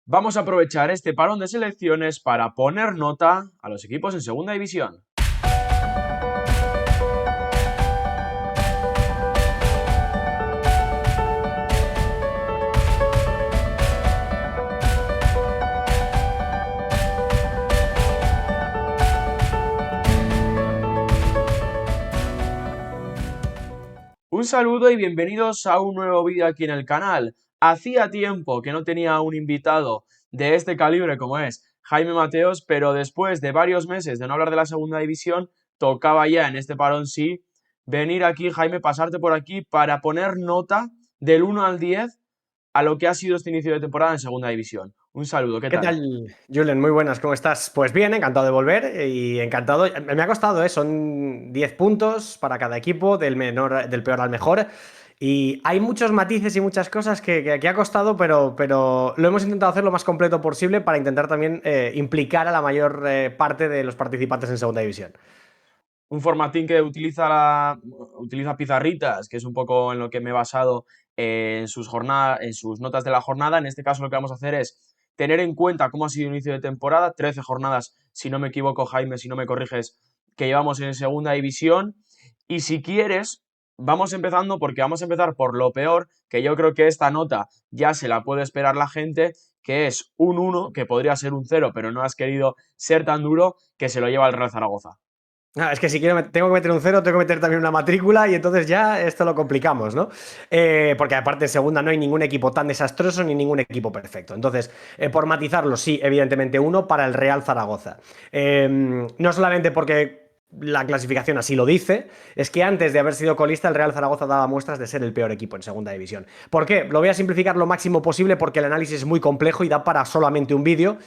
Vamos a aprovechar este parón de selecciones para poner nota a los equipos en segunda división. Un saludo y bienvenidos a un nuevo vídeo aquí en el canal. Hacía tiempo que no tenía un invitado de este calibre como es Jaime Mateos, pero después de varios meses de no hablar de la segunda división, tocaba ya en este parón sí venir aquí, Jaime, pasarte por aquí para poner nota del 1 al 10 a lo que ha sido este inicio de temporada en segunda división. Un saludo, ¿qué ¿Qué tal? tal, Julen? Muy buenas, ¿cómo estás? Pues bien, encantado de volver y encantado. Me ha costado, son 10 puntos para cada equipo, del peor al mejor. Y hay muchos matices y muchas cosas que ha costado, pero lo hemos intentado hacer lo más completo posible para intentar también implicar a la mayor parte de los participantes en segunda división. Un formatín que utiliza pizarritas, que es un poco en lo que me he basado en sus jornadas, en sus notas de la jornada. En este caso lo que vamos a hacer es tener en cuenta cómo ha sido el inicio de temporada, 13 jornadas, si no me equivoco, Jaime, si no me corriges, que llevamos en segunda división. Y si quieres, vamos empezando porque vamos a empezar por lo peor, que yo creo que esta nota ya se la puede esperar la gente, que es un 1, que podría ser un 0, pero no has querido ser tan duro, que se lo lleva el Real Zaragoza. Es que si tengo que meter un cero, tengo que meter también una matrícula y entonces ya esto lo complicamos, ¿no? Porque aparte en segunda no hay ningún equipo tan desastroso ni ningún equipo perfecto. Entonces, por matizarlo, sí, evidentemente uno para el Real Zaragoza. No solamente porque la clasificación así lo dice, es que antes de haber sido colista el Real Zaragoza daba muestras de ser el peor equipo en segunda división. ¿Por qué? Lo voy a simplificar lo máximo posible porque el análisis es muy complejo y da para solamente un vídeo,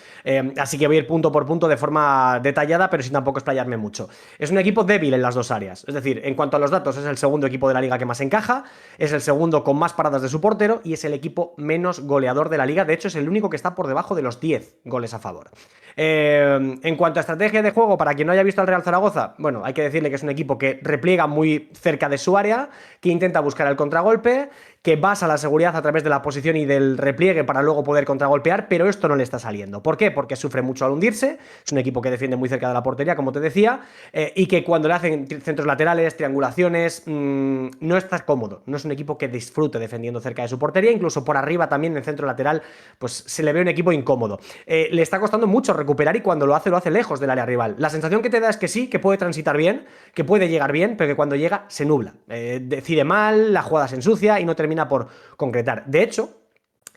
así que voy a ir punto por punto de forma detallada, pero sin tampoco explayarme mucho. Es un equipo débil en las dos áreas. Es decir, en cuanto a los datos, es el segundo equipo de la liga que más encaja, es el segundo con más paradas de su portero y es el equipo menos goleador de la liga. De hecho, es el único que está por debajo de los 10 goles a favor. En cuanto a estrategia de juego, para quien no haya visto al Real Zaragoza, bueno, hay que decirle que es un equipo que repliega muy cerca de su área, que intenta buscar el contragolpe, que basa la seguridad a través de la posición y del repliegue para luego poder contragolpear, pero esto no le está saliendo. ¿Por qué? Porque sufre mucho al hundirse, es un equipo que defiende muy cerca de la portería, como te decía, y que cuando le hacen centros laterales, triangulaciones, no está cómodo. No es un equipo que disfrute defendiendo cerca de su portería, incluso por arriba también en el centro lateral, pues se le ve un equipo incómodo. Le está costando mucho recuperar y cuando lo hace lejos del área rival. La sensación que te da es que sí, que puede transitar bien, que puede llegar bien, pero que cuando llega se nubla. Decide mal, la jugada se ensucia y no termina por concretar. De hecho,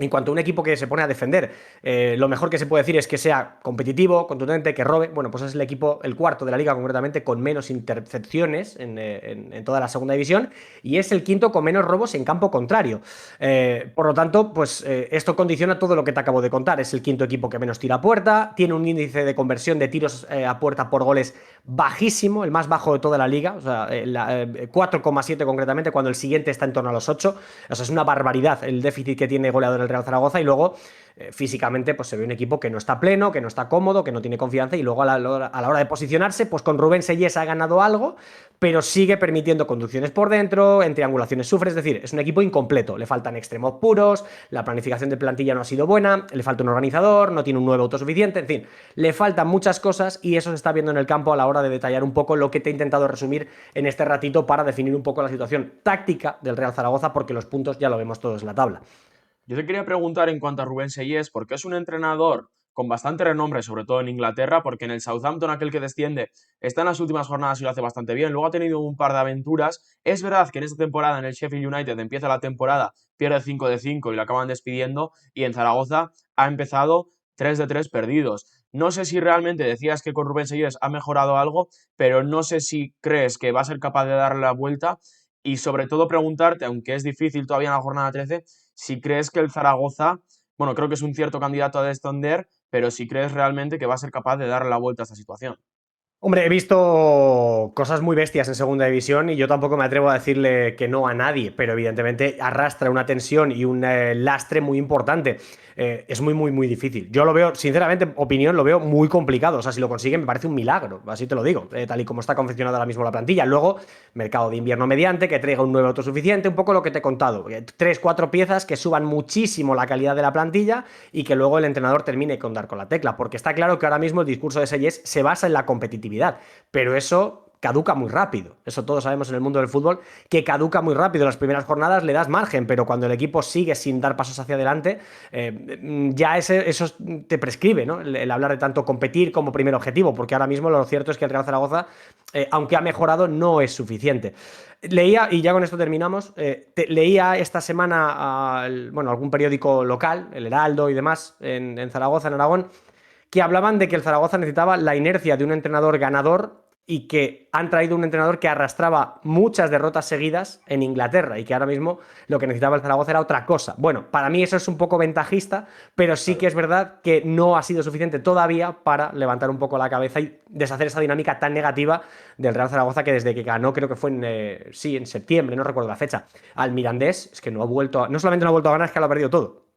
en cuanto a un equipo que se pone a defender, lo mejor que se puede decir es que sea competitivo, contundente, que robe. Bueno, pues es el equipo, el cuarto de la liga concretamente, con menos intercepciones en toda la segunda división y es el quinto con menos robos en campo contrario. Por lo tanto, pues esto condiciona todo lo que te acabo de contar. Es el quinto equipo que menos tira a puerta, tiene un índice de conversión de tiros a puerta por goles bajísimo, el más bajo de toda la liga, o sea, 4,7 concretamente, cuando el siguiente está en torno a los 8. O sea, es una barbaridad el déficit que tiene goleador el Real Zaragoza y luego físicamente pues se ve un equipo que no está pleno, que no está cómodo, que no tiene confianza y luego a la hora de posicionarse, pues con Rubén Sellés ha ganado algo, pero sigue permitiendo conducciones por dentro, en triangulaciones sufre, es decir, es un equipo incompleto, le faltan extremos puros, la planificación de plantilla no ha sido buena, le falta un organizador, no tiene un 9 autosuficiente, en fin, le faltan muchas cosas y eso se está viendo en el campo a la hora de detallar un poco lo que te he intentado resumir en este ratito para definir un poco la situación táctica del Real Zaragoza, porque los puntos ya lo vemos todos en la tabla. Yo te quería preguntar en cuanto a Rubén Sellés, porque es un entrenador con bastante renombre, sobre todo en Inglaterra, porque en el Southampton, aquel que desciende, está en las últimas jornadas y lo hace bastante bien. Luego ha tenido un par de aventuras. Es verdad que en esta temporada en el Sheffield United empieza la temporada, pierde 5 de 5 y lo acaban despidiendo, y en Zaragoza ha empezado 3 de 3 perdidos. No sé si realmente decías que con Rubén Sellés ha mejorado algo, pero no sé si crees que va a ser capaz de darle la vuelta y sobre todo preguntarte, aunque es difícil todavía en la jornada 13, si crees que el Zaragoza, bueno, creo que es un cierto candidato a descender, pero si crees realmente que va a ser capaz de darle la vuelta a esta situación. Hombre, he visto cosas muy bestias en segunda división y yo tampoco me atrevo a decirle que no a nadie, pero evidentemente arrastra una tensión y un lastre muy importante. Es muy, muy, muy difícil. Yo lo veo, sinceramente, opinión, lo veo muy complicado. O sea, si lo consiguen, me parece un milagro, así te lo digo, tal y como está confeccionada ahora mismo la plantilla. Luego, mercado de invierno mediante, que traiga un 9 autosuficiente, un poco lo que te he contado. Tres, cuatro piezas que suban muchísimo la calidad de la plantilla y que luego el entrenador termine con dar con la tecla, porque está claro que ahora mismo el discurso de Seyes se basa en la competitividad, pero eso caduca muy rápido. Eso todos sabemos en el mundo del fútbol, que caduca muy rápido. Las primeras jornadas le das margen, pero cuando el equipo sigue sin dar pasos hacia adelante, ya eso te prescribe, ¿no? El hablar de tanto competir como primer objetivo, porque ahora mismo lo cierto es que el Real Zaragoza, aunque ha mejorado, no es suficiente. Leía, y ya con esto terminamos, leía esta semana bueno, algún periódico local, el Heraldo y demás, en Zaragoza, en Aragón, que hablaban de que el Zaragoza necesitaba la inercia de un entrenador ganador y que han traído un entrenador que arrastraba muchas derrotas seguidas en Inglaterra y que ahora mismo lo que necesitaba el Zaragoza era otra cosa. Bueno, para mí eso es un poco ventajista, pero sí que Claro. es verdad que no ha sido suficiente todavía para levantar un poco la cabeza y deshacer esa dinámica tan negativa del Real Zaragoza que desde que ganó, creo que fue sí, en septiembre, no recuerdo la fecha, al Mirandés, es que no ha vuelto, no solamente no ha vuelto a ganar, es que lo ha perdido todo.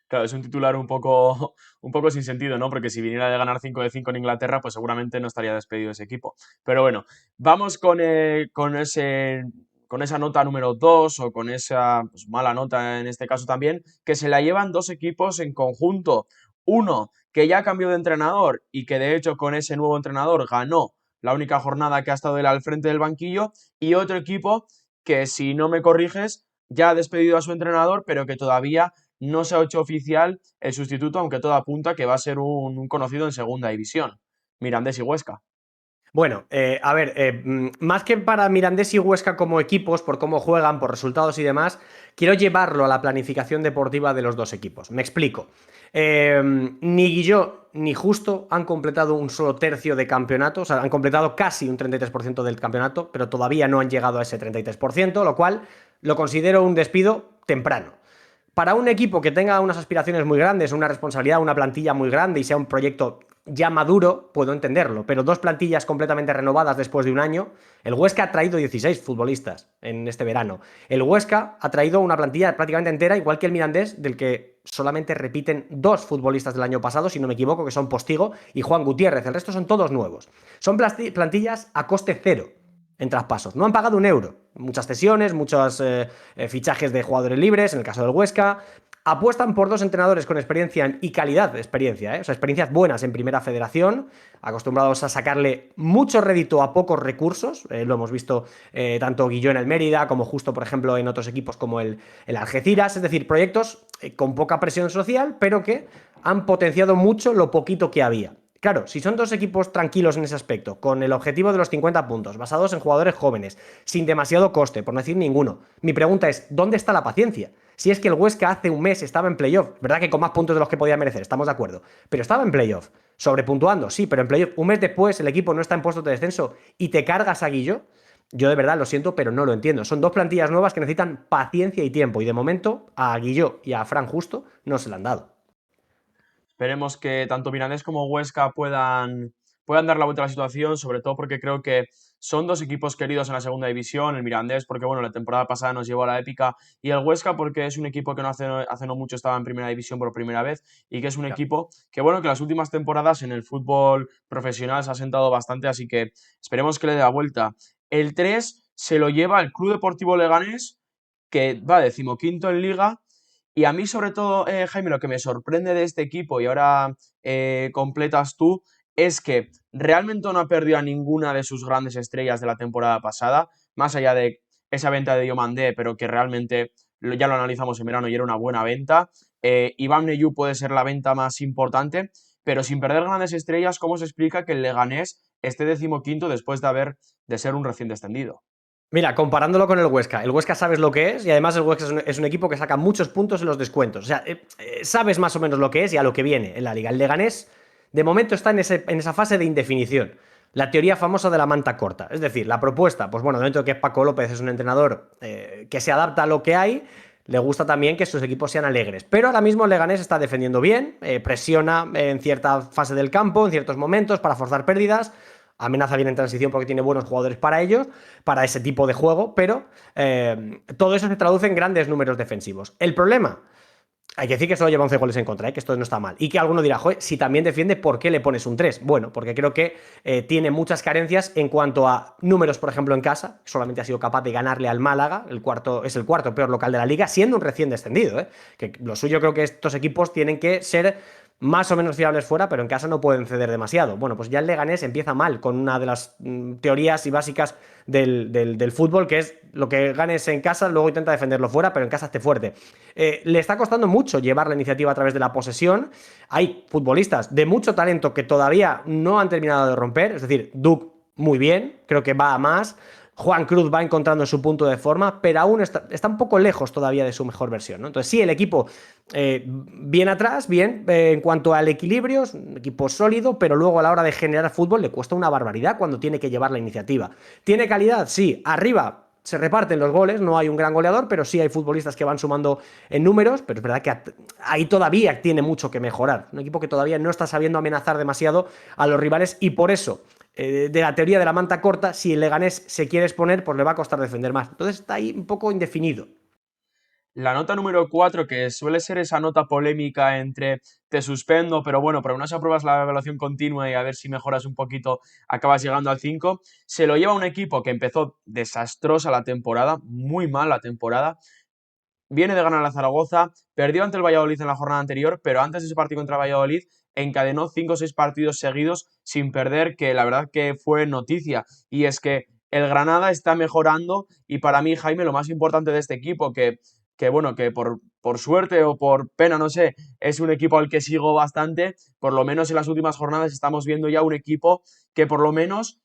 Claro, es un titular un poco, un poco sin sentido, ¿no? Porque si viniera de ganar 5 de 5 en Inglaterra, pues seguramente no estaría despedido ese equipo. Pero bueno, vamos con esa nota número 2 o con esa pues, mala nota en este caso también, que se la llevan dos equipos en conjunto. Uno que ya cambió de entrenador y que de hecho con ese nuevo entrenador ganó la única jornada que ha estado él al frente del banquillo, y otro equipo que, si no me corriges, ya ha despedido a su entrenador, pero que todavía no se ha hecho oficial el sustituto, aunque todo apunta que va a ser un conocido en segunda división. Mirandés y Huesca. Bueno, a ver, más que para Mirandés y Huesca como equipos, por cómo juegan, por resultados y demás, quiero llevarlo a la planificación deportiva de los dos equipos. Me explico. Ni Guilló ni Justo han completado un solo tercio de campeonato, o sea, han completado casi un 33% del campeonato, pero todavía no han llegado a ese 33%, lo cual lo considero un despido temprano. Para un equipo que tenga unas aspiraciones muy grandes, una responsabilidad, una plantilla muy grande y sea un proyecto ya maduro, puedo entenderlo, pero dos plantillas completamente renovadas después de un año. El Huesca ha traído 16 futbolistas en este verano. El Huesca ha traído una plantilla prácticamente entera, igual que el Mirandés, del que solamente repiten dos futbolistas del año pasado, si no me equivoco, que son Postigo y Juan Gutiérrez. El resto son todos nuevos. Son plantillas a coste cero en traspasos. No han pagado un euro. Muchas cesiones, muchos fichajes de jugadores libres, en el caso del Huesca. Apuestan por dos entrenadores con experiencia y calidad de experiencia, o sea, experiencias buenas en primera federación, acostumbrados a sacarle mucho rédito a pocos recursos. Lo hemos visto tanto Guilló en el Mérida, como Justo, por ejemplo, en otros equipos como el Algeciras. Es decir, proyectos con poca presión social, pero que han potenciado mucho lo poquito que había. Claro, si son dos equipos tranquilos en ese aspecto, con el objetivo de los 50 puntos, basados en jugadores jóvenes, sin demasiado coste, por no decir ninguno, mi pregunta es, ¿dónde está la paciencia? Si es que el Huesca hace un mes estaba en playoff, verdad que con más puntos de los que podía merecer, estamos de acuerdo, pero estaba en playoff, sobrepuntuando, sí, pero en playoff, un mes después el equipo no está en puestos de descenso y te cargas a Guillo, yo de verdad lo siento, pero no lo entiendo. Son dos plantillas nuevas que necesitan paciencia y tiempo, y de momento a Guillo y a Fran Justo no se le han dado. Esperemos que tanto Mirandés como Huesca puedan dar la vuelta a la situación, sobre todo porque creo que son dos equipos queridos en la segunda división. El Mirandés porque, bueno, la temporada pasada nos llevó a la épica, y el Huesca porque es un equipo que no hace no mucho estaba en primera división por primera vez, y que es un Claro. equipo que, bueno, que las últimas temporadas en el fútbol profesional se ha sentado bastante, así que esperemos que le dé la vuelta. El 3 se lo lleva el Club Deportivo Leganés, que va decimoquinto en Liga. Y a mí, sobre todo, Jaime, lo que me sorprende de este equipo, y ahora completas tú, es que realmente no ha perdido a ninguna de sus grandes estrellas de la temporada pasada, más allá de esa venta de Diomandé, pero que realmente ya lo analizamos en verano y era una buena venta. Iván Neyú puede ser la venta más importante, pero sin perder grandes estrellas, ¿cómo se explica que el Leganés esté decimoquinto después de ser un recién descendido? Mira, comparándolo con el Huesca sabes lo que es y además el Huesca es un equipo que saca muchos puntos en los descuentos. O sea, sabes más o menos lo que es y a lo que viene en la liga. El Leganés, de momento, está en esa fase de indefinición. La teoría famosa de la manta corta. Es decir, la propuesta, pues bueno, dentro de que Paco López es un entrenador que se adapta a lo que hay, le gusta también que sus equipos sean alegres. Pero ahora mismo el Leganés está defendiendo bien, presiona en cierta fase del campo, en ciertos momentos, para forzar pérdidas. Amenaza bien en transición porque tiene buenos jugadores para ellos, para ese tipo de juego, pero todo eso se traduce en grandes números defensivos. El problema, hay que decir que solo lleva 11 goles en contra, que esto no está mal. Y que alguno dirá, joder, si también defiende, ¿por qué le pones un 3? Bueno, porque creo que tiene muchas carencias en cuanto a números, por ejemplo, en casa. Solamente ha sido capaz de ganarle al Málaga, es el cuarto peor local de la liga, siendo un recién descendido. Que lo suyo creo que estos equipos tienen que ser más o menos fiables fuera, pero en casa no pueden ceder demasiado. Bueno, pues ya el Leganés empieza mal con una de las teorías y básicas del fútbol, que es lo que ganes en casa, luego intenta defenderlo fuera, pero en casa esté fuerte. Le está costando mucho llevar la iniciativa a través de la posesión. Hay futbolistas de mucho talento que todavía no han terminado de romper, es decir, Duke muy bien, creo que va a más. Juan Cruz va encontrando su punto de forma, pero aún está un poco lejos todavía de su mejor versión, ¿no? Entonces sí, el equipo bien atrás, bien en cuanto al equilibrio, es un equipo sólido, pero luego a la hora de generar fútbol le cuesta una barbaridad cuando tiene que llevar la iniciativa. ¿Tiene calidad? Sí. Arriba se reparten los goles, no hay un gran goleador, pero sí hay futbolistas que van sumando en números, pero es verdad que ahí todavía tiene mucho que mejorar. Un equipo que todavía no está sabiendo amenazar demasiado a los rivales y por eso, de la teoría de la manta corta, si el Leganés se quiere exponer, pues le va a costar defender más. Entonces está ahí un poco indefinido. La nota número 4, que suele ser esa nota polémica entre te suspendo, pero bueno, pero no se apruebas la evaluación continua y a ver si mejoras un poquito, acabas llegando al 5, se lo lleva un equipo que empezó desastrosa la temporada, muy mal la temporada, viene de ganar a Zaragoza, perdió ante el Valladolid en la jornada anterior, pero antes de ese partido contra el Valladolid encadenó 5 o 6 partidos seguidos sin perder, que la verdad que fue noticia. Y es que el Granada está mejorando y para mí, Jaime, lo más importante de este equipo, que bueno, que por suerte o por pena, no sé, es un equipo al que sigo bastante, por lo menos en las últimas jornadas estamos viendo ya un equipo que por lo menos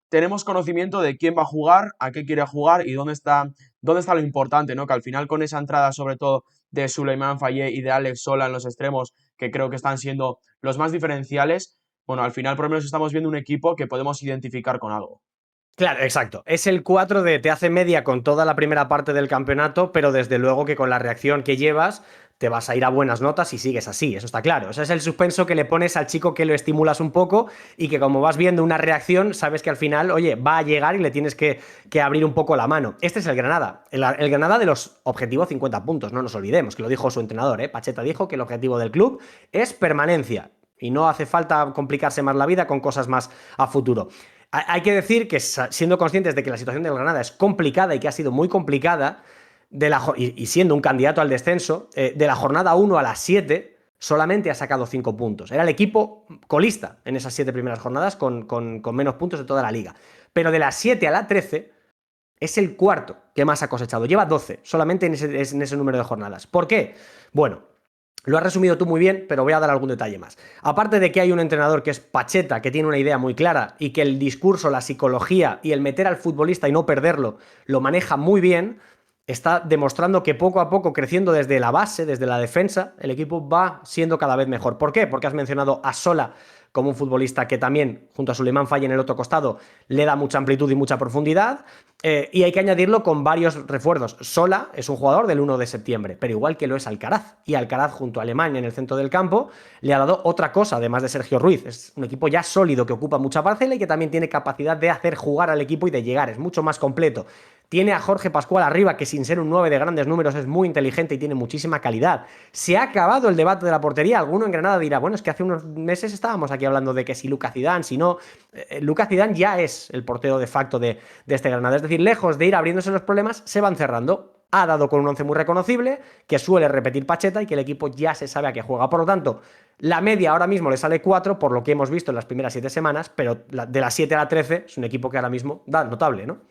tenemos conocimiento de quién va a jugar, a qué quiere jugar y dónde está lo importante, ¿no? Que al final con esa entrada, sobre todo de Souleymane Faye y de Alex Sola en los extremos, que creo que están siendo los más diferenciales, bueno, al final por lo menos estamos viendo un equipo que podemos identificar con algo. Claro, exacto. Es el 4 de te hace media con toda la primera parte del campeonato, pero desde luego que con la reacción que llevas te vas a ir a buenas notas si sigues así, eso está claro. Ese es el suspenso que le pones al chico que lo estimulas un poco y que como vas viendo una reacción, sabes que al final, oye, va a llegar y le tienes que abrir un poco la mano. Este es el Granada. El Granada de los objetivos 50 puntos, no nos olvidemos, que lo dijo su entrenador, ¿eh? Pacheta dijo que el objetivo del club es permanencia. Y no hace falta complicarse más la vida con cosas más a futuro. Hay que decir que siendo conscientes de que la situación del Granada es complicada y que ha sido muy complicada, y siendo un candidato al descenso, de la jornada 1 a la 7 solamente ha sacado 5 puntos. Era el equipo colista en esas 7 primeras jornadas con menos puntos de toda la liga. Pero de la 7 a la 13 es el cuarto que más ha cosechado. Lleva 12 solamente en ese número de jornadas. ¿Por qué? Bueno, lo has resumido tú muy bien, pero voy a dar algún detalle más. Aparte de que hay un entrenador que es Pacheta, que tiene una idea muy clara y que el discurso, la psicología y el meter al futbolista y no perderlo lo maneja muy bien, está demostrando que poco a poco, creciendo desde la base, desde la defensa, el equipo va siendo cada vez mejor. ¿Por qué? Porque has mencionado a Sola como un futbolista que también, junto a Souleymane Faye en el otro costado, le da mucha amplitud y mucha profundidad. Y hay que añadirlo con varios refuerzos. Sola es un jugador del 1 de septiembre, pero igual que lo es Alcaraz. Y Alcaraz junto a Alemania en el centro del campo le ha dado otra cosa, además de Sergio Ruiz. Es un equipo ya sólido que ocupa mucha parcela y que también tiene capacidad de hacer jugar al equipo y de llegar. Es mucho más completo. Tiene a Jorge Pascual arriba, que sin ser un 9 de grandes números es muy inteligente y tiene muchísima calidad. Se ha acabado el debate de la portería. Alguno en Granada dirá, bueno, es que hace unos meses estábamos aquí hablando de que si Lucas Zidane, si no... Lucas Zidane ya es el portero de facto de este Granada. Es decir, lejos de ir abriéndose los problemas, se van cerrando. Ha dado con un 11 muy reconocible, que suele repetir Pacheta y que el equipo ya se sabe a qué juega. Por lo tanto, la media ahora mismo le sale 4, por lo que hemos visto en las primeras 7 semanas, pero de las 7 a la 13 es un equipo que ahora mismo da notable, ¿no?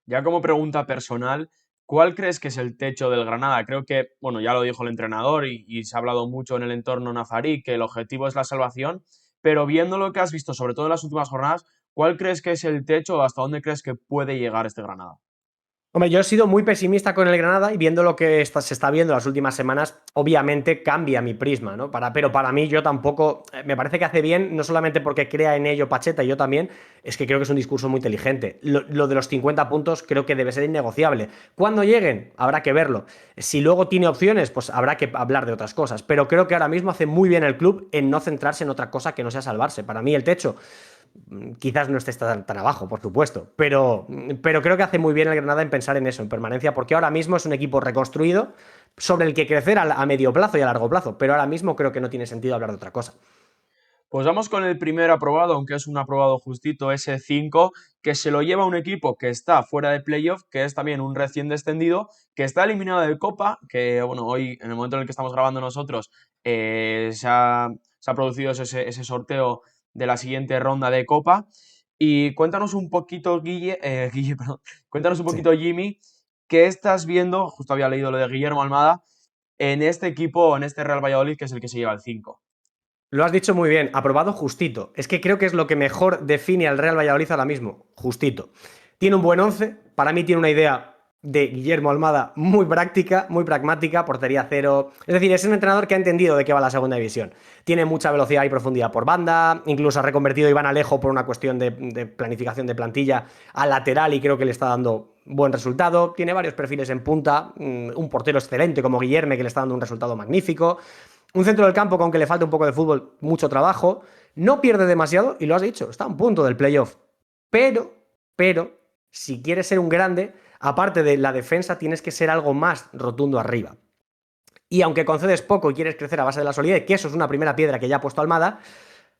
Ya como pregunta personal, ¿cuál crees que es el techo del Granada? Creo que, bueno, ya lo dijo el entrenador y se ha hablado mucho en el entorno nazarí, que el objetivo es la salvación, pero viendo lo que has visto, sobre todo en las últimas jornadas, ¿cuál crees que es el techo o hasta dónde crees que puede llegar este Granada? Hombre, yo he sido muy pesimista con el Granada y viendo lo que se está viendo las últimas semanas, obviamente cambia mi prisma, ¿no? Pero para mí yo tampoco, me parece que hace bien, no solamente porque crea en ello Pacheta y yo también, es que creo que es un discurso muy inteligente. Lo de los 50 puntos creo que debe ser innegociable. Cuando lleguen, habrá que verlo. Si luego tiene opciones, pues habrá que hablar de otras cosas. Pero creo que ahora mismo hace muy bien el club en no centrarse en otra cosa que no sea salvarse. Para mí el techo Quizás no esté tan abajo, por supuesto, pero creo que hace muy bien el Granada en pensar en eso, en permanencia, porque ahora mismo es un equipo reconstruido sobre el que crecer a medio plazo y a largo plazo, pero ahora mismo creo que no tiene sentido hablar de otra cosa. Pues vamos con el primer aprobado, aunque es un aprobado justito, ese 5, que se lo lleva un equipo que está fuera de playoff, que es también un recién descendido, que está eliminado de Copa, que bueno, hoy, en el momento en el que estamos grabando nosotros, se ha producido ese sorteo de la siguiente ronda de Copa. Y cuéntanos un poquito, Guille, perdón, cuéntanos un Sí. poquito, Jimmy, ¿qué estás viendo? Justo había leído lo de Guillermo Almada, en este equipo, en este Real Valladolid, que es el que se lleva el 5. Lo has dicho muy bien, aprobado justito. Es que creo que es lo que mejor define al Real Valladolid ahora mismo, justito. Tiene un buen 11, para mí tiene una idea de Guillermo Almada muy práctica, muy pragmática, portería cero. Es decir, es un entrenador que ha entendido de qué va la segunda división. Tiene mucha velocidad y profundidad por banda, incluso ha reconvertido a Iván Alejo por una cuestión de planificación de plantilla a lateral y creo que le está dando buen resultado. Tiene varios perfiles en punta, un portero excelente como Guillerme que le está dando un resultado magnífico. Un centro del campo que aunque le falta un poco de fútbol, mucho trabajo. No pierde demasiado, y lo has dicho, está a un punto del playoff. Pero, si quieres ser un grande, aparte de la defensa, tienes que ser algo más rotundo arriba. Y aunque concedes poco y quieres crecer a base de la solidez, que eso es una primera piedra que ya ha puesto Almada,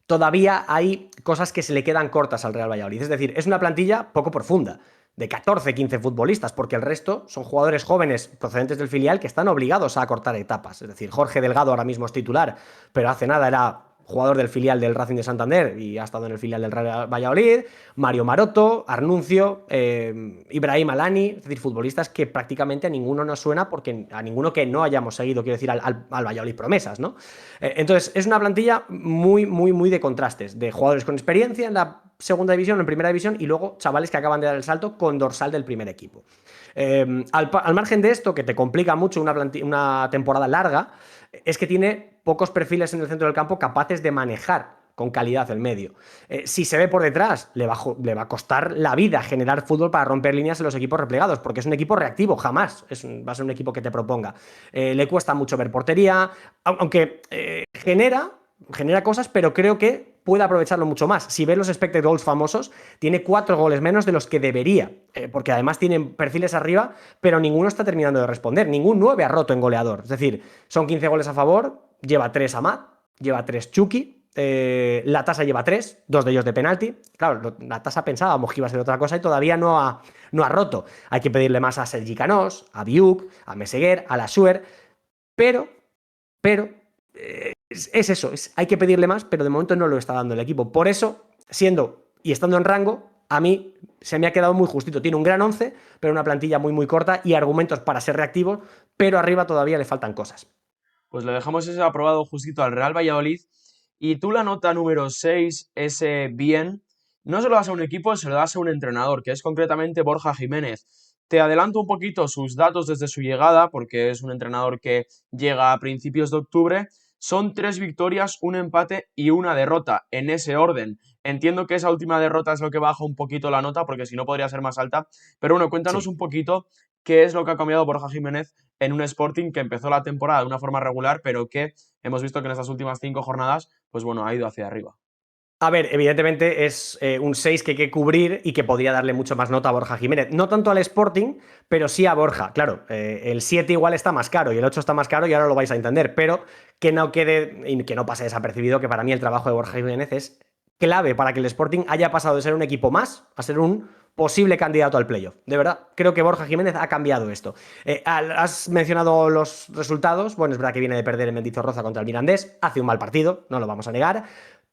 todavía hay cosas que se le quedan cortas al Real Valladolid. Es decir, es una plantilla poco profunda, de 14, 15 futbolistas, porque el resto son jugadores jóvenes procedentes del filial que están obligados a acortar etapas. Es decir, Jorge Delgado ahora mismo es titular, pero hace nada era jugador del filial del Racing de Santander y ha estado en el filial del Real Valladolid, Mario Maroto, Arnuncio, Ibrahim Alani, es decir, futbolistas que prácticamente a ninguno nos suena, porque a ninguno que no hayamos seguido, quiero decir, al Valladolid promesas, ¿no? Entonces, es una plantilla muy de contrastes, de jugadores con experiencia en la segunda división, en primera división, y luego chavales que acaban de dar el salto con dorsal del primer equipo. Al margen de esto, que te complica mucho una temporada larga, es que tiene pocos perfiles en el centro del campo capaces de manejar con calidad el medio. Si se ve por detrás, le va a costar la vida generar fútbol para romper líneas en los equipos replegados, porque es un equipo reactivo, jamás va a ser un equipo que te proponga. Le cuesta mucho ver portería, aunque genera cosas, pero creo que puede aprovecharlo mucho más. Si ves los expected goals famosos, tiene 4 goles menos de los que debería, porque además tienen perfiles arriba, pero ninguno está terminando de responder. Ningún 9 ha roto en goleador. Es decir, son 15 goles a favor, lleva 3 Amat, lleva 3 Chucky, la tasa lleva 3, 2 de ellos de penalti. Claro, la tasa pensábamos que iba a ser otra cosa y todavía no ha roto. Hay que pedirle más a Sergi Canós, a Biuk, a Meseguer, a Lassuer, pero es eso, hay que pedirle más, pero de momento no lo está dando el equipo. Por eso, siendo y estando en rango, a mí se me ha quedado muy justito. Tiene un gran 11, pero una plantilla muy corta y argumentos para ser reactivo, pero arriba todavía le faltan cosas. Pues le dejamos ese aprobado justito al Real Valladolid. Y tú la nota número 6, ese bien, no se lo das a un equipo, se lo das a un entrenador, que es concretamente Borja Jiménez. Te adelanto un poquito sus datos desde su llegada, porque es un entrenador que llega a principios de octubre. Son 3 victorias, un empate y una derrota, en ese orden. Entiendo que esa última derrota es lo que baja un poquito la nota, porque si no podría ser más alta. Pero bueno, cuéntanos Sí. un poquito qué es lo que ha cambiado Borja Jiménez en un Sporting que empezó la temporada de una forma regular, pero que hemos visto que en estas últimas 5 jornadas, pues bueno, ha ido hacia arriba. A ver, evidentemente es un 6 que hay que cubrir y que podría darle mucho más nota a Borja Jiménez. No tanto al Sporting, pero sí a Borja. Claro, el 7 igual está más caro y el 8 está más caro y ahora lo vais a entender, pero que no quede y que no pase desapercibido que para mí el trabajo de Borja Jiménez es clave para que el Sporting haya pasado de ser un equipo más a ser un posible candidato al playoff. De verdad, creo que Borja Jiménez ha cambiado esto. Has mencionado los resultados. Bueno, es verdad que viene de perder en Mendizorroza contra el Mirandés, hace un mal partido, no lo vamos a negar.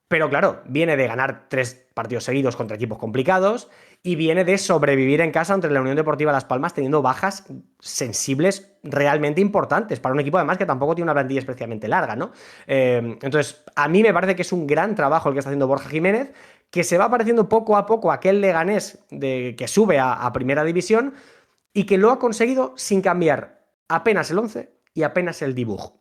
Pero claro, viene de ganar 3 partidos seguidos contra equipos complicados y viene de sobrevivir en casa ante la Unión Deportiva Las Palmas teniendo bajas sensibles realmente importantes para un equipo además que tampoco tiene una plantilla especialmente larga, ¿no? Entonces, a mí me parece que es un gran trabajo el que está haciendo Borja Jiménez, que se va pareciendo poco a poco a aquel Leganés que sube a Primera División y que lo ha conseguido sin cambiar apenas el 11 y apenas el dibujo.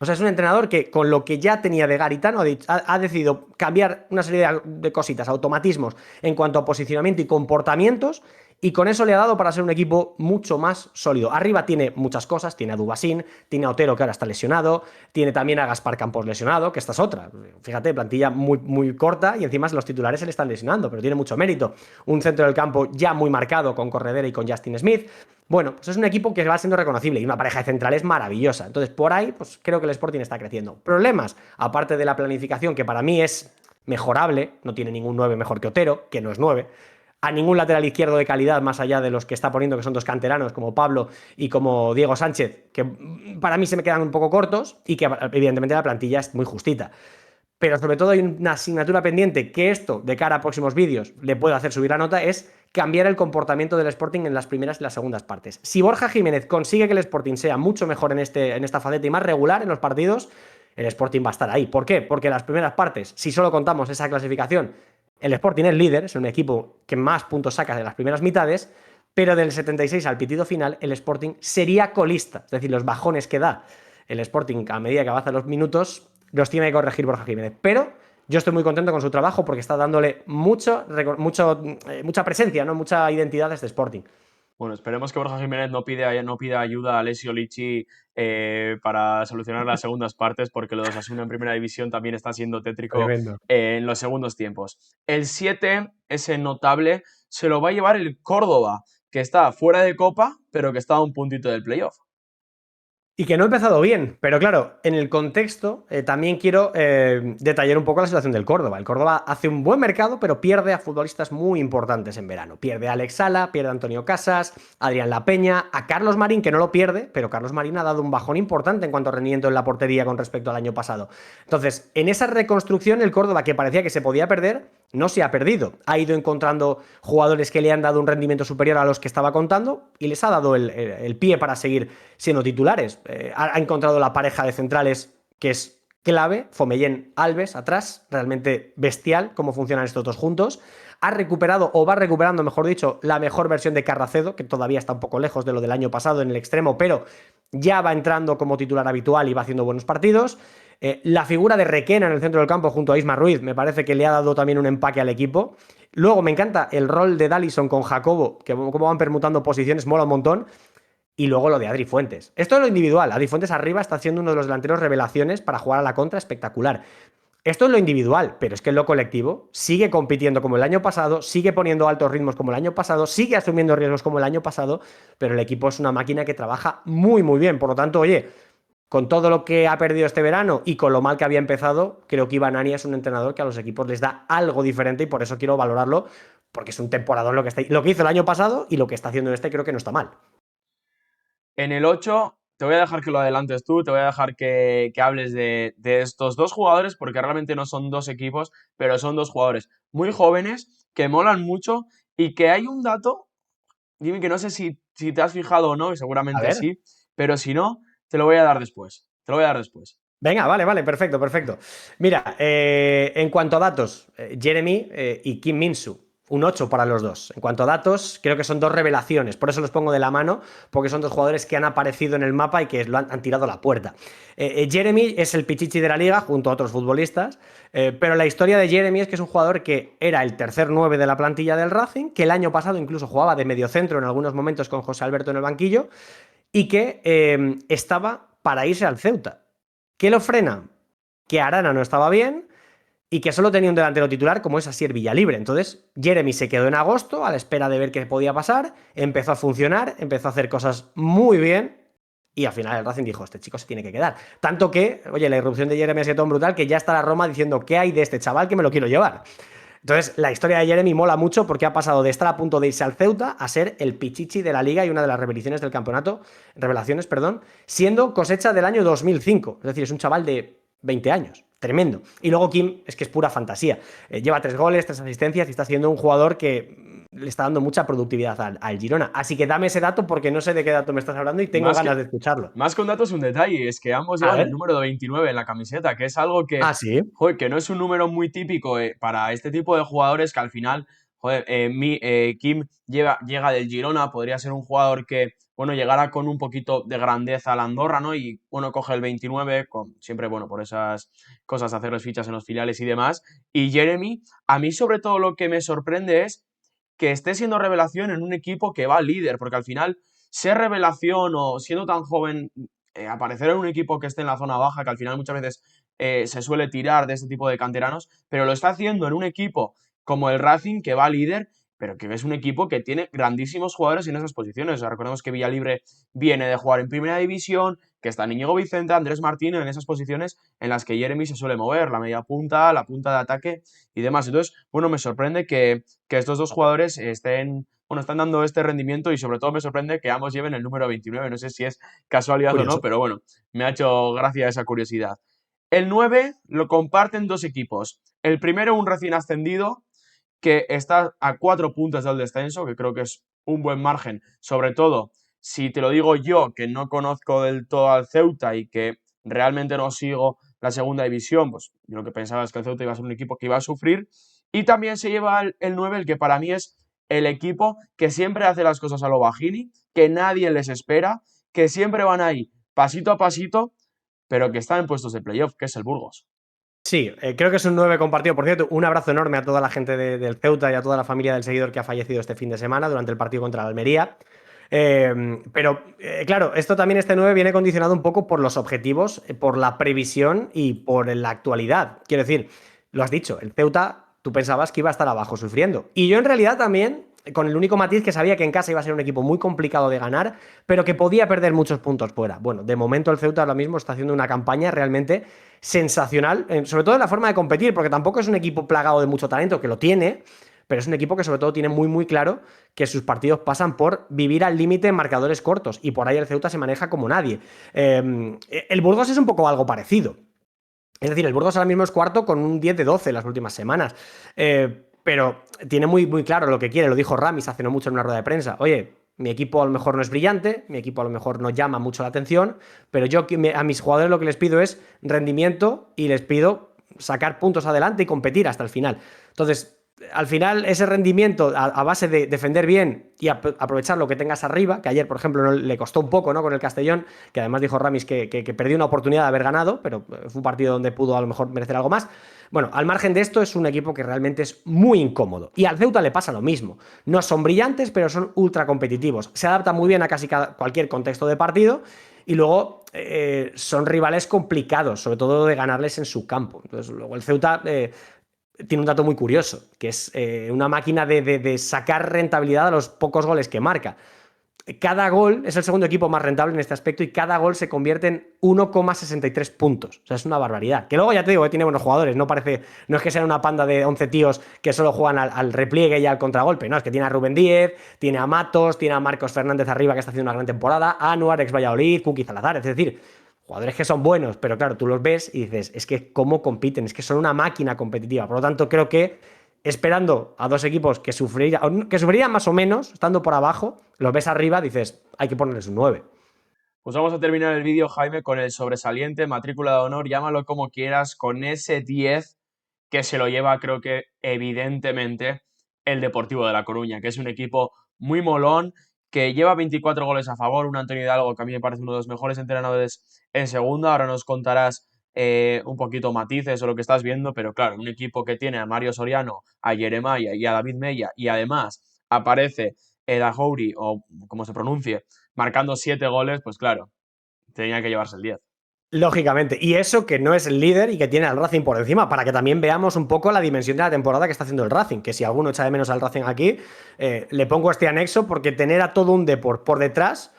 O sea, es un entrenador que con lo que ya tenía de Garitano ha decidido cambiar una serie de cositas, automatismos en cuanto a posicionamiento y comportamientos y con eso le ha dado para ser un equipo mucho más sólido. Arriba tiene muchas cosas, tiene a Dubasín, tiene a Otero que ahora está lesionado, tiene también a Gaspar Campos lesionado, que esta es otra. Fíjate, plantilla muy, muy corta y encima los titulares se le están lesionando, pero tiene mucho mérito. Un centro del campo ya muy marcado con Corredera y con Justin Smith. Bueno, pues es un equipo que va siendo reconocible y una pareja de centrales maravillosa. Entonces, por ahí, pues creo que el Sporting está creciendo. Problemas, aparte de la planificación, que para mí es mejorable, no tiene ningún 9 mejor que Otero, que no es 9, a ningún lateral izquierdo de calidad más allá de los que está poniendo, que son dos canteranos, como Pablo y como Diego Sánchez, que para mí se me quedan un poco cortos y que evidentemente la plantilla es muy justita. Pero sobre todo hay una asignatura pendiente que esto, de cara a próximos vídeos, le puede hacer subir la nota, es cambiar el comportamiento del Sporting en las primeras y las segundas partes. Si Borja Jiménez consigue que el Sporting sea mucho mejor en esta faceta y más regular en los partidos, el Sporting va a estar ahí. ¿Por qué? Porque en las primeras partes, si solo contamos esa clasificación, el Sporting es líder, es un equipo que más puntos saca de las primeras mitades, pero del 76 al pitido final, el Sporting sería colista. Es decir, los bajones que da el Sporting a medida que avanzan los minutos los tiene que corregir Borja Jiménez. Pero yo estoy muy contento con su trabajo porque está dándole mucha presencia, ¿no? Mucha identidad a este Sporting. Bueno, esperemos que Borja Jiménez no pida ayuda a Alessio Lichi para solucionar las segundas partes, porque lo de Osasuna en primera división también está siendo tétrico Tremendo. en los segundos tiempos. El 7, ese notable, se lo va a llevar el Córdoba, que está fuera de Copa, pero que está a un puntito del playoff. Y que no ha empezado bien, pero claro, en el contexto también quiero detallar un poco la situación del Córdoba. El Córdoba hace un buen mercado, pero pierde a futbolistas muy importantes en verano. Pierde a Alex Sala, pierde a Antonio Casas, a Adrián La Peña, a Carlos Marín, que no lo pierde, pero Carlos Marín ha dado un bajón importante en cuanto a rendimiento en la portería con respecto al año pasado. Entonces, en esa reconstrucción, el Córdoba, que parecía que se podía perder, no se ha perdido. Ha ido encontrando jugadores que le han dado un rendimiento superior a los que estaba contando y les ha dado el pie para seguir siendo titulares. Ha encontrado la pareja de centrales que es clave, Fomellén Alves atrás, realmente bestial cómo funcionan estos dos juntos. Ha recuperado, o va recuperando, mejor dicho, la mejor versión de Carracedo, que todavía está un poco lejos de lo del año pasado en el extremo, pero ya va entrando como titular habitual y va haciendo buenos partidos. La figura de Requena en el centro del campo junto a Isma Ruiz me parece que le ha dado también un empaque al equipo. Luego me encanta el rol de Dallison con Jacobo, que como van permutando posiciones, mola un montón. Y luego lo de Adri Fuentes. Esto es lo individual. Adri Fuentes arriba está haciendo uno de los delanteros revelaciones para jugar a la contra espectacular. Esto es lo individual, pero es que en lo colectivo sigue compitiendo como el año pasado, sigue poniendo altos ritmos como el año pasado, sigue asumiendo riesgos como el año pasado, pero el equipo es una máquina que trabaja muy, muy bien. Por lo tanto, oye, con todo lo que ha perdido este verano y con lo mal que había empezado, creo que Iván Ania es un entrenador que a los equipos les da algo diferente y por eso quiero valorarlo, porque es un temporadón lo que hizo el año pasado y lo que está haciendo este creo que no está mal. En el 8, te voy a dejar que lo adelantes tú, te voy a dejar que hables de estos dos jugadores, porque realmente no son dos equipos, pero son dos jugadores muy jóvenes, que molan mucho y que hay un dato, dime que no sé si te has fijado o no, y A seguramente ver. sí, pero si no, te lo voy a dar después. Te lo voy a dar después. Venga, vale, vale, perfecto, perfecto. Mira, en cuanto a datos, Jeremy y Kim Minsu, un 8 para los dos. En cuanto a datos, creo que son dos revelaciones, por eso los pongo de la mano, porque son dos jugadores que han aparecido en el mapa y que han tirado la puerta. Jeremy es el pichichi de la liga junto a otros futbolistas, pero la historia de Jeremy es que es un jugador que era el tercer 9 de la plantilla del Racing, que el año pasado incluso jugaba de mediocentro en algunos momentos con José Alberto en el banquillo, y que estaba para irse al Ceuta. ¿Qué lo frena? Que Arana no estaba bien y que solo tenía un delantero titular como es Asier Villalibre. Entonces, Jeremy se quedó en agosto a la espera de ver qué podía pasar, empezó a funcionar, empezó a hacer cosas muy bien y al final el Racing dijo, este chico se tiene que quedar. Tanto que, oye, la irrupción de Jeremy ha sido tan brutal que ya está la Roma diciendo, ¿qué hay de este chaval que me lo quiero llevar? Entonces, la historia de Jeremy mola mucho porque ha pasado de estar a punto de irse al Ceuta a ser el pichichi de la liga y una de las revelaciones del campeonato, revelaciones, perdón, siendo cosecha del año 2005. Es decir, es un chaval de 20 años. Tremendo. Y luego Kim es que es pura fantasía. Lleva 3 goles, 3 asistencias y está siendo un jugador que le está dando mucha productividad al Girona. Así que dame ese dato porque no sé de qué dato me estás hablando y tengo Más que, ganas de escucharlo. más que un dato es un detalle, es que ambos A llevan el ver. número de 29 en la camiseta, que es algo que, Ah, sí. joder, que no es un número muy típico para este tipo de jugadores que al final, joder, Kim llega del Girona, podría ser un jugador que, bueno, llegara con un poquito de grandeza a la Andorra, ¿no? Y, bueno, coge el 29, siempre, bueno, por esas cosas, hacerles fichas en los filiales y demás. Y Jeremy, a mí sobre todo lo que me sorprende es que esté siendo revelación en un equipo que va líder, porque al final ser revelación o siendo tan joven, aparecer en un equipo que esté en la zona baja, que al final muchas veces se suele tirar de este tipo de canteranos, pero lo está haciendo en un equipo como el Racing, que va líder, pero que es un equipo que tiene grandísimos jugadores en esas posiciones. O sea, recordemos que Villalibre viene de jugar en Primera División, que está Íñigo Vicente, Andrés Martínez en esas posiciones en las que Jeremy se suele mover, la media punta, la punta de ataque y demás. Entonces, bueno, me sorprende que estos dos jugadores están dando este rendimiento y sobre todo me sorprende que ambos lleven el número 29. No sé si es casualidad o no, Curioso. pero bueno, me ha hecho gracia esa curiosidad. El 9 lo comparten dos equipos. El primero, un recién ascendido, que está a 4 puntos del descenso, que creo que es un buen margen, sobre todo si te lo digo yo, que no conozco del todo al Ceuta y que realmente no sigo la segunda división, pues yo lo que pensaba es que el Ceuta iba a ser un equipo que iba a sufrir. Y también se lleva el 9, el que para mí es el equipo que siempre hace las cosas a lo bajini, que nadie les espera, que siempre van ahí pasito a pasito, pero que están en puestos de playoff, que es el Burgos. Sí, creo que es un 9 compartido. Por cierto, un abrazo enorme a toda la gente del Ceuta y a toda la familia del seguidor que ha fallecido este fin de semana durante el partido contra la Almería. Claro, esto también, este 9 viene condicionado un poco por los objetivos, por la previsión y por la actualidad. Quiero decir, lo has dicho, el Ceuta, tú pensabas que iba a estar abajo sufriendo. Y yo en realidad también, con el único matiz que sabía que en casa iba a ser un equipo muy complicado de ganar, pero que podía perder muchos puntos fuera. Bueno, de momento el Ceuta ahora mismo está haciendo una campaña realmente sensacional, sobre todo en la forma de competir, porque tampoco es un equipo plagado de mucho talento, que lo tiene, pero es un equipo que sobre todo tiene muy muy claro que sus partidos pasan por vivir al límite en marcadores cortos, y por ahí el Ceuta se maneja como nadie. El Burgos es un poco algo parecido. Es decir, el Burgos ahora mismo es cuarto con un 10 de 12 en las últimas semanas. Pero tiene muy, muy claro lo que quiere. Lo dijo Ramis hace no mucho en una rueda de prensa. Oye, mi equipo a lo mejor no es brillante, mi equipo a lo mejor no llama mucho la atención, pero yo a mis jugadores lo que les pido es rendimiento y les pido sacar puntos adelante y competir hasta el final. Entonces, al final, ese rendimiento a base de defender bien y aprovechar lo que tengas arriba, que ayer, por ejemplo, no, le costó un poco, ¿no? Con el Castellón, que además dijo Ramis que perdió una oportunidad de haber ganado, pero fue un partido donde pudo a lo mejor merecer algo más. Bueno, al margen de esto, es un equipo que realmente es muy incómodo. Y al Ceuta le pasa lo mismo. No son brillantes, pero son ultra competitivos. Se adaptan muy bien a casi cualquier contexto de partido. Y luego son rivales complicados, sobre todo de ganarles en su campo. Entonces, luego el Ceuta tiene un dato muy curioso, que es una máquina de sacar rentabilidad a los pocos goles que marca. Cada gol es el segundo equipo más rentable en este aspecto y cada gol se convierte en 1,63 puntos. O sea, es una barbaridad. Que luego ya te digo, tiene buenos jugadores. No es que sean una panda de 11 tíos que solo juegan al repliegue y al contragolpe. No, es que tiene a Rubén Díez, tiene a Matos, tiene a Marcos Fernández arriba, que está haciendo una gran temporada, a Anuar, ex Valladolid, Kuki Salazar. Es decir, jugadores que son buenos, pero claro, tú los ves y dices, es que cómo compiten, es que son una máquina competitiva. Por lo tanto, creo que esperando a dos equipos que sufrirían más o menos, estando por abajo, los ves arriba, dices, hay que ponerles un 9. Pues vamos a terminar el vídeo, Jaime, con el sobresaliente, matrícula de honor, llámalo como quieras, con ese 10 que se lo lleva, creo que evidentemente, el Deportivo de La Coruña, que es un equipo muy molón, que lleva 24 goles a favor, un Antonio Hidalgo que a mí me parece uno de los mejores entrenadores en segunda. Ahora nos contarás un poquito matices o lo que estás viendo, pero claro, un equipo que tiene a Mario Soriano, a Jeremiah y a David Mella, y además aparece Dahouri, o como se pronuncie, marcando 7 goles, pues claro, tenía que llevarse el 10. Lógicamente. Y eso que no es el líder y que tiene al Racing por encima, para que también veamos un poco la dimensión de la temporada que está haciendo el Racing. Que si alguno echa de menos al Racing aquí, le pongo este anexo, porque tener a todo un Depor por detrás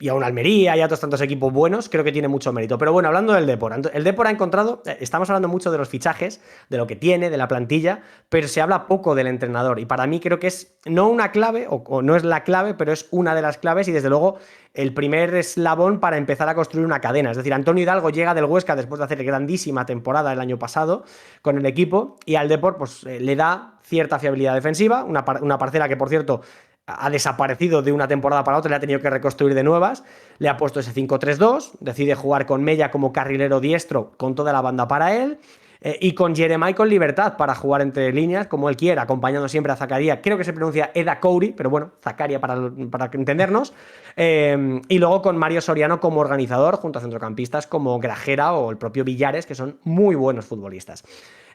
y a un Almería y a otros tantos equipos buenos, creo que tiene mucho mérito. Pero bueno, hablando del Depor, el Depor ha encontrado, estamos hablando mucho de los fichajes, de lo que tiene, de la plantilla, pero se habla poco del entrenador. Y para mí creo que es no una clave, o no es la clave, pero es una de las claves y desde luego el primer eslabón para empezar a construir una cadena. Es decir, Antonio Hidalgo llega del Huesca después de hacer grandísima temporada el año pasado con el equipo, y al Depor pues, le da cierta fiabilidad defensiva, una parcela que, por cierto, ha desaparecido de una temporada para otra, le ha tenido que reconstruir de nuevas, le ha puesto ese 5-3-2, decide jugar con Mella como carrilero diestro con toda la banda para él, y con Jeremai con libertad para jugar entre líneas, como él quiera, acompañando siempre a Zakaria. Creo que se pronuncia Eda Couri, pero bueno, Zakaria para entendernos. Y luego con Mario Soriano como organizador, junto a centrocampistas como Grajera o el propio Villares, que son muy buenos futbolistas.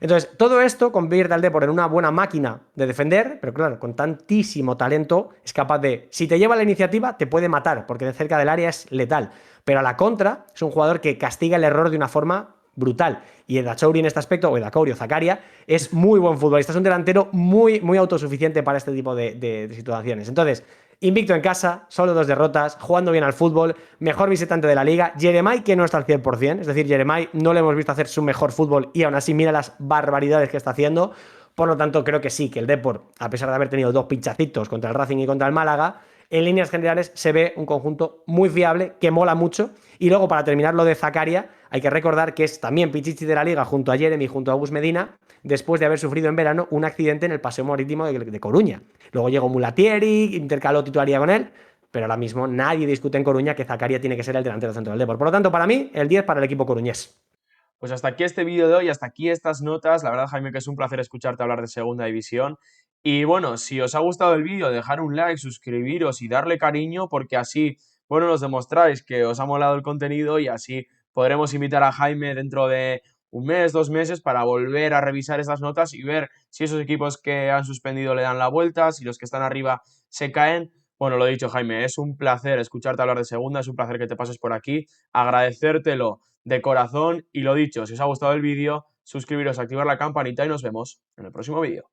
Entonces, todo esto convierte al Depor en una buena máquina de defender, pero claro, con tantísimo talento, es capaz de, si te lleva la iniciativa, te puede matar, porque de cerca del área es letal. Pero a la contra, es un jugador que castiga el error de una forma brutal. Y Edachouri en este aspecto, o Edacouri o Zakaria, es muy buen futbolista. Es un delantero muy, muy autosuficiente para este tipo de situaciones. Entonces, invicto en casa, solo 2 derrotas, jugando bien al fútbol, mejor visitante de la liga. Jeremai que no está al 100%, es decir, Jeremai no le hemos visto hacer su mejor fútbol y aún así mira las barbaridades que está haciendo. Por lo tanto, creo que sí, que el Depor, a pesar de haber tenido 2 pinchacitos contra el Racing y contra el Málaga, en líneas generales se ve un conjunto muy fiable, que mola mucho. Y luego, para terminar lo de Zakaria, hay que recordar que es también pichichi de la liga junto a Jeremy, junto a Gus Medina, después de haber sufrido en verano un accidente en el paseo marítimo de Coruña. Luego llegó Mulatieri, intercaló titularidad con él, pero ahora mismo nadie discute en Coruña que Zakaria tiene que ser el delantero centro del Depor. Por lo tanto, para mí, el 10 para el equipo coruñés. Pues hasta aquí este vídeo de hoy, hasta aquí estas notas. La verdad, Jaime, que es un placer escucharte hablar de Segunda División. Y bueno, si os ha gustado el vídeo, dejar un like, suscribiros y darle cariño, porque así, bueno, nos demostráis que os ha molado el contenido y así podremos invitar a Jaime dentro de un mes, 2 meses, para volver a revisar estas notas y ver si esos equipos que han suspendido le dan la vuelta, si los que están arriba se caen. Bueno, lo dicho, Jaime, es un placer escucharte hablar de Segunda, es un placer que te pases por aquí, agradecértelo de corazón y lo dicho, si os ha gustado el vídeo, suscribiros, activar la campanita y nos vemos en el próximo vídeo.